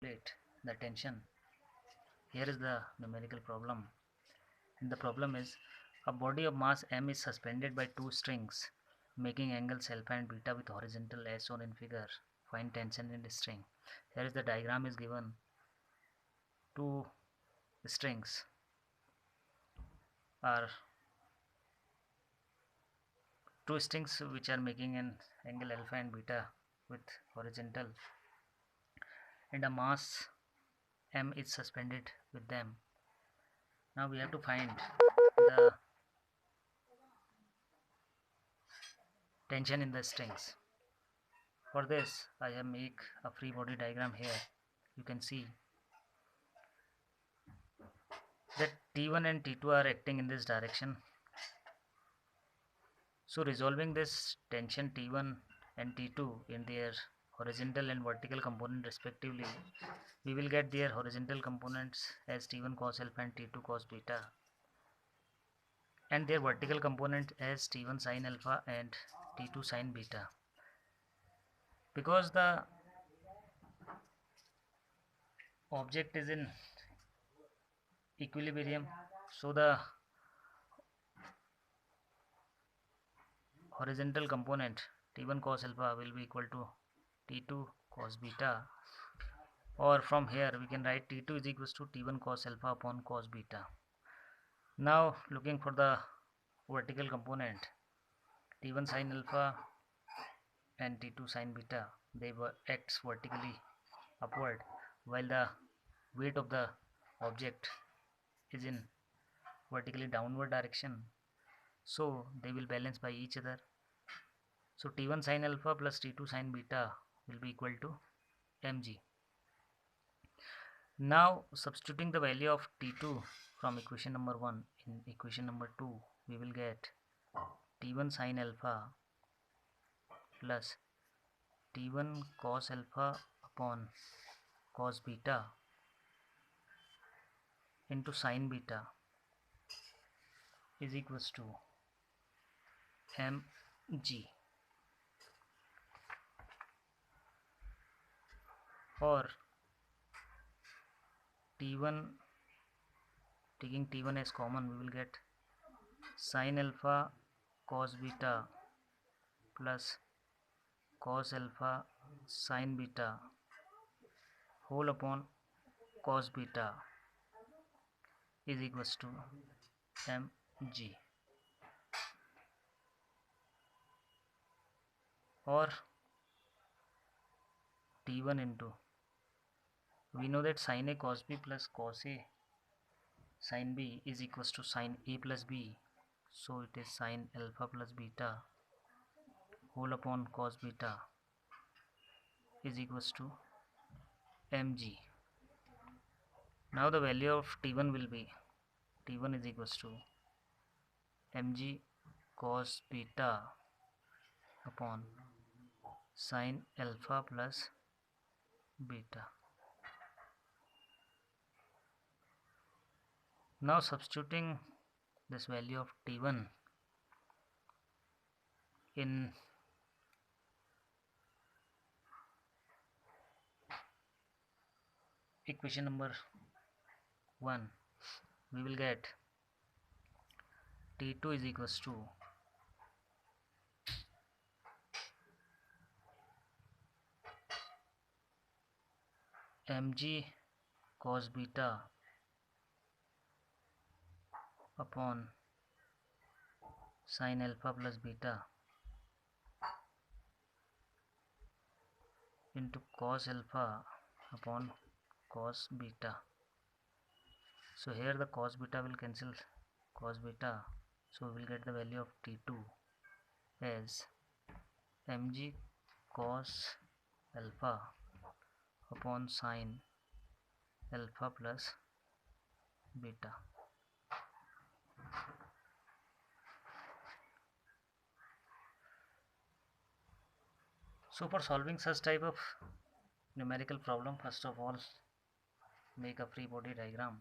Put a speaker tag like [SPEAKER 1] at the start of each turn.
[SPEAKER 1] calculate the tension. Here is the numerical problem, and the problem is a body of mass m is suspended by two strings making angles alpha and beta with horizontal as shown in figure. Find tension in the string. Here is the diagram is given. Two strings are two strings which are making an angle alpha and beta with horizontal, and a mass m is suspended with them. Now we have to find the tension in the strings. For this I have make a free body diagram here. You can see that T1 and T2 are acting in this direction. So resolving this tension T1 and T2 in their horizontal and vertical component respectively, we will get their horizontal components as T1 cos alpha and T2 cos beta, and their vertical component as T1 sin alpha and T2 sin beta. Because the object is in equilibrium, so the horizontal component T1 cos alpha will be equal to T2 cos beta, or from here we can write T2 is equals to T1 cos alpha upon cos beta. Now looking for the vertical component T1 sin alpha and T2 sin beta, they acts vertically upward while the weight of the object is in vertically downward direction, so they will balance by each other. So T1 sin alpha plus T2 sin beta will be equal to mg. Now substituting the value of T2 from equation number 1 in equation number 2, we will get T1 sin alpha plus T1 cos alpha upon cos beta into sin beta is equals to mg, or T1, taking T1 as common, we will get sin alpha cos beta plus cos alpha sin beta whole upon cos beta is equals to mg, or T1 into, we know that sin a cos b plus cos a sin b is equals to sin a plus b, so it is sin alpha plus beta whole upon cos beta is equals to mg. Now the value of T1 will be, T1 is equals to mg cos beta upon sin alpha plus beta. Now substituting this value of T1 in equation number 1, we will get T2 is equals to mg cos beta upon sin alpha plus beta into cos alpha upon cos beta. So here the cos beta will cancel cos beta, so we will get the value of T2 as mg cos alpha upon sin alpha plus beta. So for solving such type of numerical problem, first of all make a free body diagram